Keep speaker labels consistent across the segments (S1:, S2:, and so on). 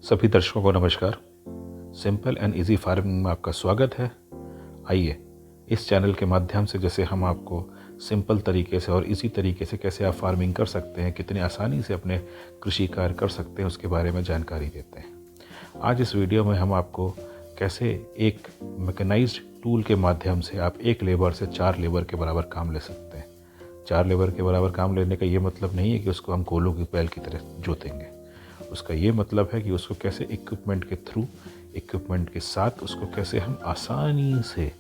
S1: सभी दर्शकों को नमस्कार। सिंपल एंड इजी फार्मिंग में आपका स्वागत है। आइए इस चैनल के माध्यम से जैसे हम आपको सिंपल तरीके से और इसी तरीके से कैसे आप फार्मिंग कर सकते हैं, कितने आसानी से अपने कृषि कार्य कर सकते हैं, उसके बारे में जानकारी देते हैं। आज इस वीडियो में हम आपको कैसे एक मैकेनाइज्ड टूल के माध्यम से आप एक लेबर से 4 लेबर के बराबर काम ले सकते हैं। 4 लेबर के बराबर काम लेने का ये मतलब नहीं है कि उसको हम कोलों की बैल की तरह जोतेंगे। उसका ये मतलब है कि उसको कैसे इक्विपमेंट के साथ उसको कैसे हम आसानी से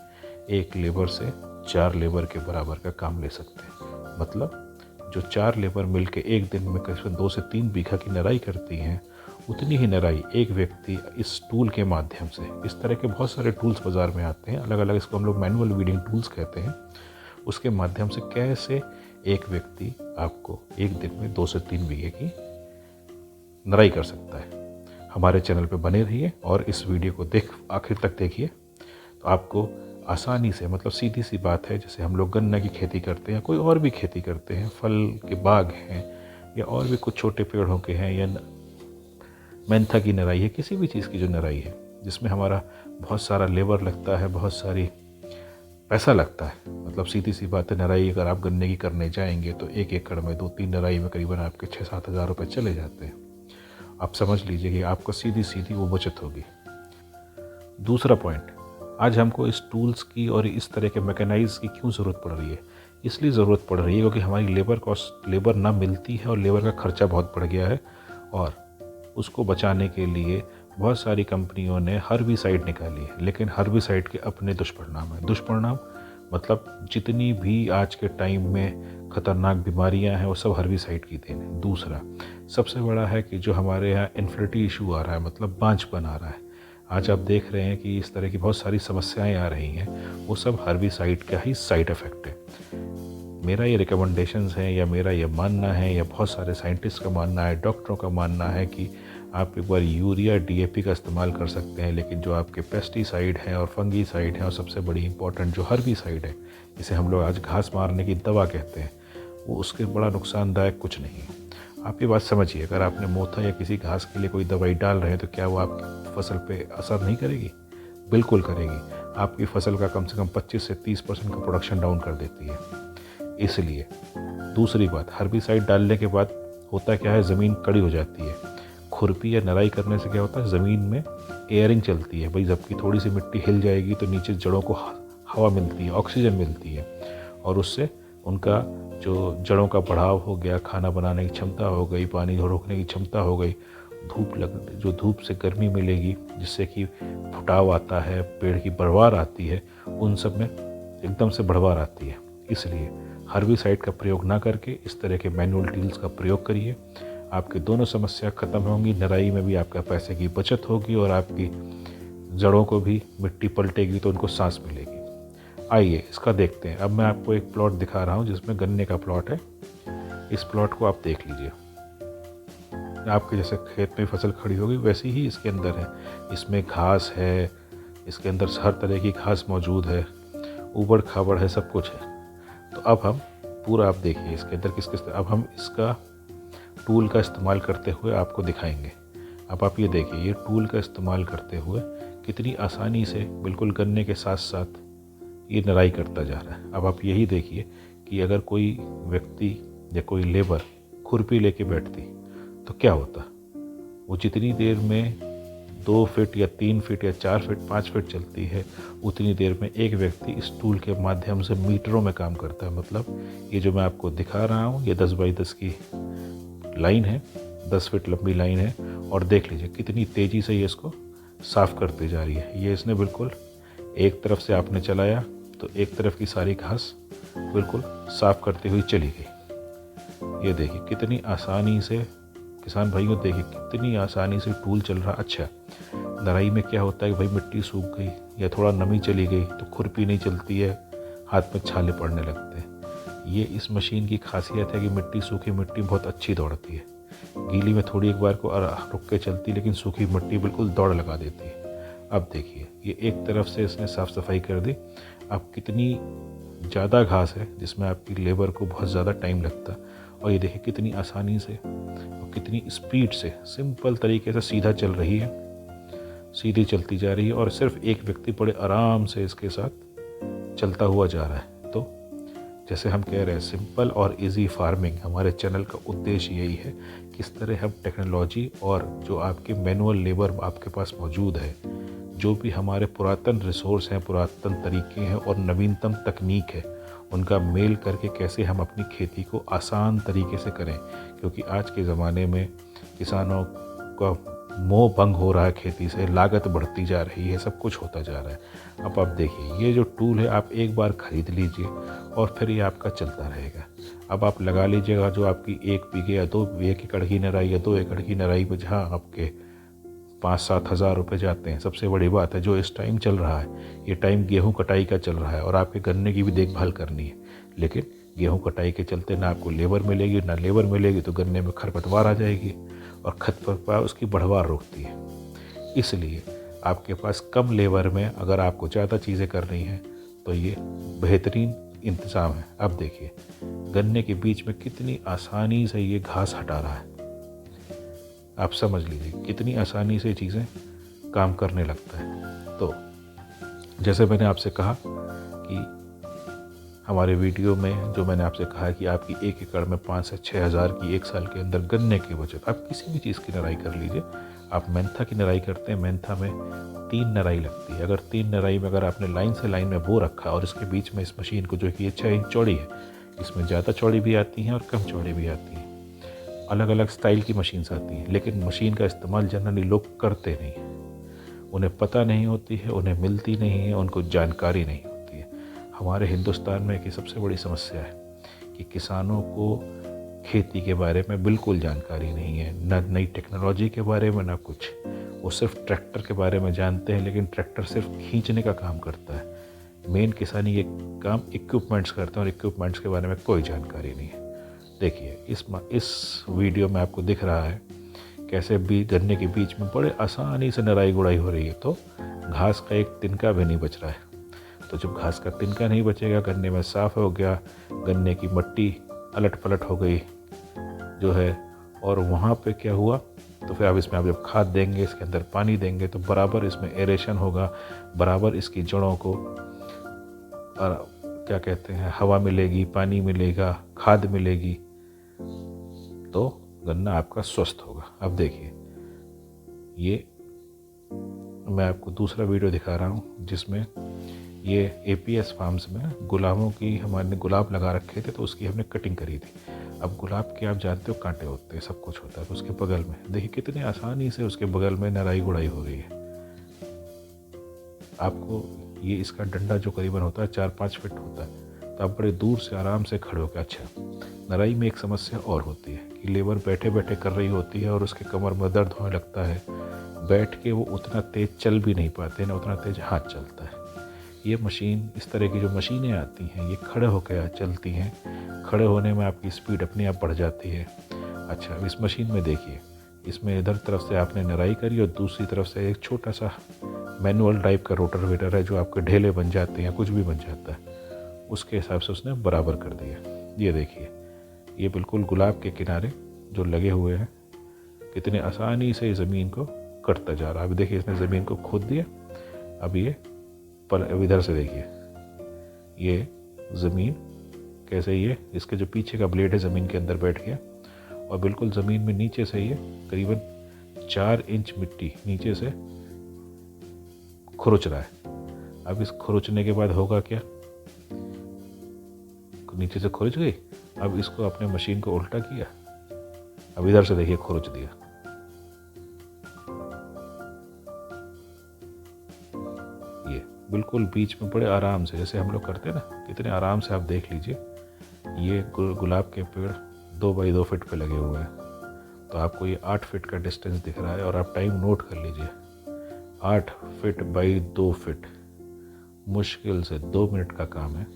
S1: एक लेबर से 4 लेबर के बराबर का काम ले सकते हैं। मतलब जो 4 लेबर मिलके एक दिन में करीब 2 से 3 बीघा की नराई करती हैं, उतनी ही नराई एक व्यक्ति इस टूल के माध्यम से, इस तरह के बहुत सारे टूल्स बाज़ार में आते हैं, अलग अलग, इसको हम लोग मैनुअल वीडिंग टूल्स कहते हैं, उसके माध्यम से कैसे एक व्यक्ति आपको एक दिन में 2 से 3 बीघे की नराई कर सकता है। हमारे चैनल पर बने रहिए और इस वीडियो को आखिर तक देखिए, तो आपको आसानी से, मतलब सीधी सी बात है, जैसे हम लोग गन्ना की खेती करते हैं, कोई और भी खेती करते हैं, फल के बाग हैं या और भी कुछ छोटे पेड़ों के हैं, या मेंथा की नराई है, किसी भी चीज़ की जो नराई है जिसमें हमारा बहुत सारा लेबर लगता है, बहुत सारी पैसा लगता है। मतलब सीधी सी बात है, नराई अगर आप गन्ने की करने जाएंगे तो 1 एकड़ में 2-3 नराई में करीबन आपके 6-7 हज़ार रुपये चले जाते हैं। आप समझ लीजिए कि आपको सीधी सीधी वो बचत होगी। दूसरा पॉइंट, आज हमको इस टूल्स की और इस तरह के मैकेनाइज की क्यों ज़रूरत पड़ रही है? इसलिए ज़रूरत पड़ रही है क्योंकि हमारी लेबर ना मिलती है और लेबर का खर्चा बहुत बढ़ गया है, और उसको बचाने के लिए बहुत सारी कंपनियों ने हर्बिसाइड निकाली है। लेकिन हर्बिसाइड के अपने दुष्परिणाम हैं। दुष्परिणाम मतलब जितनी भी आज के टाइम में ख़तरनाक बीमारियां हैं वो सब हर्बिसाइड की देन है। दूसरा सबसे बड़ा है कि जो हमारे यहाँ इन्फर्टिलिटी इशू आ रहा है, मतलब बांझपन आ रहा है। आज आप देख रहे हैं कि इस तरह की बहुत सारी समस्याएं आ रही हैं, वो सब हर्बिसाइड का ही साइड इफ़ेक्ट है। मेरा ये रिकमेंडेशंस हैं, या मेरा ये मानना है, या बहुत सारे साइंटिस्ट का मानना है, डॉक्टरों का मानना है कि आप एक बार यूरिया DAP का इस्तेमाल कर सकते हैं, लेकिन जो आपके पेस्टिसाइड हैं और फंगीसाइड हैं, और सबसे बड़ी इंपॉर्टेंट जो हर्बिसाइड है, जिसे हम लोग आज घास मारने की दवा कहते हैं, वो उसके बड़ा नुकसानदायक कुछ नहीं है। आप ये बात समझिए, अगर आपने मोथा या किसी घास के लिए कोई दवाई डाल रहे हैं तो क्या वो आपकी फसल पे असर नहीं करेगी? बिल्कुल करेगी। आपकी फसल का कम से कम 25 से 30% का प्रोडक्शन डाउन कर देती है। इसलिए दूसरी बात, हर्बिसाइड डालने के बाद होता क्या है, ज़मीन कड़ी हो जाती है। खुरपी या नराई करने से क्या होता है, ज़मीन में एयरिंग चलती है। भाई जबकि थोड़ी सी मिट्टी हिल जाएगी तो नीचे जड़ों को हवा मिलती है, ऑक्सीजन मिलती है, और उससे उनका जो जड़ों का बढ़ाव हो गया, खाना बनाने की क्षमता हो गई, पानी रोकने की क्षमता हो गई, जो धूप से गर्मी मिलेगी जिससे कि फुटाव आता है, पेड़ की बढ़वार आती है, उन सब में एकदम से बढ़वार आती है। इसलिए हर्बिसाइड का प्रयोग ना करके इस तरह के मैनुअल टूल्स का प्रयोग करिए। आपकी दोनों समस्या ख़त्म होंगी। नराई में भी आपका पैसे की बचत होगी और आपकी जड़ों को भी मिट्टी पलटेगी तो उनको सांस मिलेगी। आइए इसका देखते हैं। अब मैं आपको एक प्लॉट दिखा रहा हूँ जिसमें गन्ने का प्लॉट है। इस प्लॉट को आप देख लीजिए। आपके जैसे खेत में फसल खड़ी होगी वैसी ही इसके अंदर है। इसमें घास है, इसके अंदर हर तरह की घास मौजूद है, ऊबड़ खाबड़ है, सब कुछ है। तो अब हम पूरा, आप देखिए इसके अंदर अब हम इसका टूल का इस्तेमाल करते हुए आपको दिखाएंगे। अब आप ये देखिए, ये टूल का इस्तेमाल करते हुए कितनी आसानी से बिल्कुल गन्ने के साथ साथ ये नराई करता जा रहा है। अब आप यही देखिए कि अगर कोई व्यक्ति या कोई लेबर खुरपी लेके बैठती तो क्या होता। वो जितनी देर में 2 फीट या 3 फीट या 4 फीट 5 फीट चलती है, उतनी देर में एक व्यक्ति इस टूल के माध्यम से मीटरों में काम करता है। मतलब ये जो मैं आपको दिखा रहा हूँ, ये 10 बाई 10 की लाइन है, 10 फीट लंबी लाइन है, और देख लीजिए कितनी तेज़ी से ये इसको साफ़ करते जा रही है। ये इसने बिल्कुल एक तरफ से आपने चलाया तो एक तरफ की सारी घास बिल्कुल साफ़ करते हुए चली गई। ये देखिए कितनी आसानी से, किसान भाइयों देखिए कितनी आसानी से टूल चल रहा। अच्छा, नराई में क्या होता है कि भाई मिट्टी सूख गई या थोड़ा नमी चली गई तो खुरपी नहीं चलती है, हाथ में छाले पड़ने लगते हैं। ये इस मशीन की खासियत है कि मिट्टी, सूखी मिट्टी बहुत अच्छी दौड़ती है। गीली में थोड़ी एक बार को रुक के चलती, लेकिन सूखी मिट्टी बिल्कुल दौड़ लगा देती है। अब देखिए ये एक तरफ से इसने साफ़ सफाई कर दी। अब कितनी ज़्यादा घास है जिसमें आपकी लेबर को बहुत ज़्यादा टाइम लगता, और ये देखिए कितनी आसानी से कितनी स्पीड से सिंपल तरीके से सीधा चल रही है, सीधी चलती जा रही है और सिर्फ एक व्यक्ति बड़े आराम से इसके साथ चलता हुआ जा रहा है। तो जैसे हम कह रहे हैं सिंपल और इजी फार्मिंग, हमारे चैनल का उद्देश्य यही है किस तरह हम टेक्नोलॉजी और जो आपके मैनुअल लेबर आपके पास मौजूद है, जो भी हमारे पुरातन रिसोर्स हैं, पुरातन तरीके हैं और नवीनतम तकनीक है, उनका मेल करके कैसे हम अपनी खेती को आसान तरीके से करें। क्योंकि आज के ज़माने में किसानों का मोह भंग हो रहा है, खेती से लागत बढ़ती जा रही है, सब कुछ होता जा रहा है। अब आप देखिए ये जो टूल है आप एक बार ख़रीद लीजिए और फिर ये आपका चलता रहेगा। अब आप लगा लीजिएगा जो आपकी 1 बीघे या 2 एकड़ की निराई या 2 एकड़ की निराई में जहाँ आपके 5-7 हज़ार रुपये जाते हैं। सबसे बड़ी बात है जो इस टाइम चल रहा है, ये टाइम गेहूं कटाई का चल रहा है और आपके गन्ने की भी देखभाल करनी है। लेकिन गेहूं कटाई के चलते ना आपको लेबर मिलेगी, ना लेबर मिलेगी तो गन्ने में खरपतवार आ जाएगी और खरपतवार उसकी बढ़वार रोकती है। इसलिए आपके पास कम लेबर में अगर आपको ज़्यादा चीज़ें करनी हैं तो ये बेहतरीन इंतज़ाम है। अब देखिए गन्ने के बीच में कितनी आसानी से ये घास हटा रहा है, आप समझ लीजिए कितनी आसानी से चीज़ें काम करने लगता है। तो जैसे मैंने आपसे कहा कि हमारे वीडियो में जो मैंने आपसे कहा कि आपकी 1 एकड़ में 5 से 6 हज़ार की 1 साल के अंदर गन्ने की बचत, आप किसी भी चीज़ की निराई कर लीजिए। आप मेंथा की निराई करते हैं, मेंथा में 3 निराई लगती है। अगर 3 निराई में अगर आपने लाइन से लाइन में बो रखा और इसके बीच में इस मशीन को जो कि 6 इंच चौड़ी है, इसमें ज़्यादा चौड़ी भी आती हैं और कम चौड़ी भी आती हैं, अलग अलग स्टाइल की मशीन्स आती हैं। लेकिन मशीन का इस्तेमाल जनरली लोग करते नहीं हैं, उन्हें पता नहीं होती है, उन्हें मिलती नहीं है, उनको जानकारी नहीं होती है। हमारे हिंदुस्तान में एक सबसे बड़ी समस्या है कि किसानों को खेती के बारे में बिल्कुल जानकारी नहीं है, न नई टेक्नोलॉजी के बारे में ना कुछ। वो सिर्फ ट्रैक्टर के बारे में जानते हैं, लेकिन ट्रैक्टर सिर्फ खींचने का काम करता है। मेन किसानी ये काम इक्विपमेंट्स करते हैं और इक्विपमेंट्स के बारे में कोई जानकारी नहीं है। देखिए इस वीडियो में आपको दिख रहा है कैसे भी गन्ने के बीच में बड़े आसानी से निराई गुड़ाई हो रही है। तो घास का एक तिनका भी नहीं बच रहा है। तो जब घास का तिनका नहीं बचेगा, गन्ने में साफ़ हो गया, गन्ने की मिट्टी अलट पलट हो गई जो है, और वहाँ पे क्या हुआ, तो फिर अब इसमें आप जब खाद देंगे, इसके अंदर पानी देंगे तो बराबर इसमें एरेशन होगा, बराबर इसकी जड़ों को क्या कहते हैं हवा मिलेगी, पानी मिलेगा, खाद मिलेगी, तो गन्ना आपका स्वस्थ होगा। अब देखिए ये मैं आपको दूसरा वीडियो दिखा रहा हूँ जिसमें ये APS फार्म्स में गुलाबों की हमने गुलाब लगा रखे थे, तो उसकी हमने कटिंग करी थी। अब गुलाब के आप जानते हो कांटे होते हैं, सब कुछ होता है, तो उसके बगल में देखिए कितनी आसानी से उसके बगल में निराई गुड़ाई हो गई है। आपको ये इसका डंडा जो करीबन होता है 4-5 फीट होता है, तो आप बड़े दूर से आराम से खड़े होकर। अच्छा, निराई में एक समस्या और होती है कि लेबर बैठे बैठे कर रही होती है और उसके कमर में दर्द होने लगता है, बैठ के वो उतना तेज़ चल भी नहीं पाते, ना उतना तेज़ हाथ चलता है। ये मशीन, इस तरह की जो मशीनें आती हैं ये खड़े होकर चलती हैं, खड़े होने में आपकी स्पीड अपने आप बढ़ जाती है। अच्छा, इस मशीन में देखिए, इसमें इधर तरफ से आपने निराई करी और दूसरी तरफ से एक छोटा सा मैनुअल टाइप का रोटावेटर है जो आपके ढेले बन जाते हैं, कुछ भी बन जाता है, उसके हिसाब से उसने बराबर कर दिया। ये देखिए ये बिल्कुल गुलाब के किनारे जो लगे हुए हैं कितने आसानी से ज़मीन को कटता जा रहा है। अब देखिए इसने ज़मीन को खोद दिया। अब ये पर अब इधर से देखिए ये ज़मीन कैसे, ये इसके जो पीछे का ब्लेड है ज़मीन के अंदर बैठ गया और बिल्कुल ज़मीन में नीचे से ये करीबन 4 इंच मिट्टी नीचे से खुरच रहा है। अब इस खुरचने के बाद होगा क्या, नीचे से खुरच गई। अब इसको अपने मशीन को उल्टा किया, अब इधर से देखिए खुरच दिया। ये बिल्कुल बीच में बड़े आराम से, जैसे हम लोग करते हैं ना, कितने आराम से आप देख लीजिए। ये गुलाब के पेड़ 2 बाई 2 फीट पे लगे हुए हैं, तो आपको ये 8 फीट का डिस्टेंस दिख रहा है और आप टाइम नोट कर लीजिए। 8 फीट बाई 2 फीट, मुश्किल से 2 मिनट का काम है।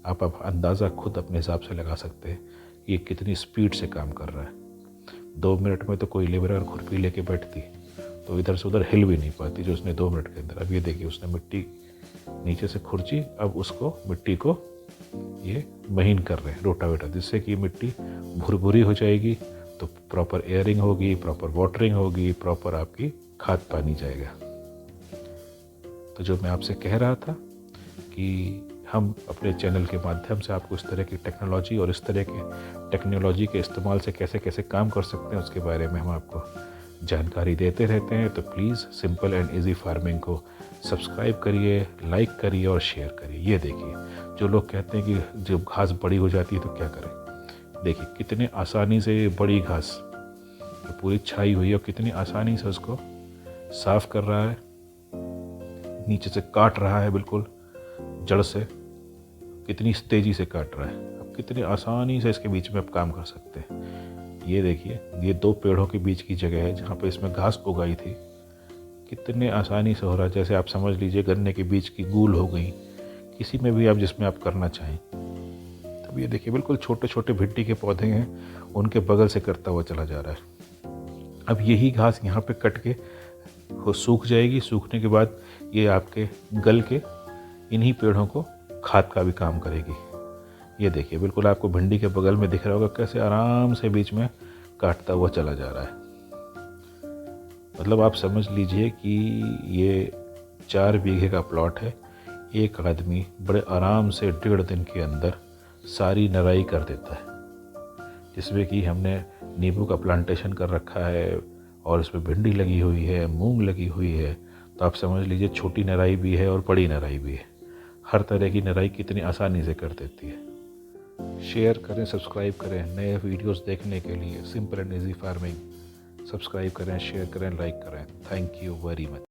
S1: आप अंदाज़ा खुद अपने हिसाब से लगा सकते हैं ये कितनी स्पीड से काम कर रहा है। 2 मिनट में तो कोई लेबर अगर खुरपी लेके बैठती तो इधर से उधर हिल भी नहीं पाती जो उसने 2 मिनट के अंदर। अब ये देखिए उसने मिट्टी नीचे से खुरची, अब उसको मिट्टी को ये महीन कर रहे हैं रोटावेटर, जिससे कि मिट्टी भुरभुरी हो जाएगी, तो प्रॉपर एयरिंग होगी, प्रॉपर वाटरिंग होगी, प्रॉपर आपकी खाद पानी जाएगा। तो जो मैं आपसे कह रहा था कि हम अपने चैनल के माध्यम से आपको इस तरह की टेक्नोलॉजी और इस तरह के टेक्नोलॉजी के इस्तेमाल से कैसे कैसे काम कर सकते हैं उसके बारे में हम आपको जानकारी देते रहते हैं। तो please simple and easy farming को सब्सक्राइब करिए, लाइक करिए और शेयर करिए। ये देखिए, जो लोग कहते हैं कि जब घास बड़ी हो जाती है तो क्या करें, देखिए कितने आसानी से ये बड़ी घास जो पूरी छाई हुई है और कितनी आसानी से उसको साफ कर रहा है, नीचे से काट रहा है, बिल्कुल जड़ से कितनी तेज़ी से काट रहा है। अब कितनी आसानी से इसके बीच में आप काम कर सकते हैं। ये देखिए, ये 2 पेड़ों के बीच की जगह है जहाँ पे इसमें घास उगाई थी, कितने आसानी से हो रहा है। जैसे आप समझ लीजिए गन्ने के बीच की गूल हो गई, किसी में भी आप जिसमें आप करना चाहें। तब ये देखिए बिल्कुल छोटे छोटे भिंडी के पौधे हैं, उनके बगल से करता हुआ चला जा रहा है। अब यही घास यहाँ पे कट के वो सूख जाएगी, सूखने के बाद ये आपके गल के इन्हीं पेड़ों को खाद का भी काम करेगी। ये देखिए बिल्कुल आपको भिंडी के बगल में दिख रहा होगा कैसे आराम से बीच में काटता हुआ चला जा रहा है। मतलब आप समझ लीजिए कि ये 4 बीघे का प्लॉट है। एक आदमी बड़े आराम से 1.5 दिन के अंदर सारी नराई कर देता है, जिसमें कि हमने नींबू का प्लांटेशन कर रखा है और उसमें भिंडी लगी हुई है, मूंग लगी हुई है। तो आप समझ लीजिए छोटी नराई भी है और बड़ी नराई भी है। हर तरह की नराई कितनी आसानी से कर देती है। शेयर करें, सब्सक्राइब करें नए वीडियोस देखने के लिए। Simple and easy farming subscribe करें, शेयर करें, लाइक करें। Thank you very much.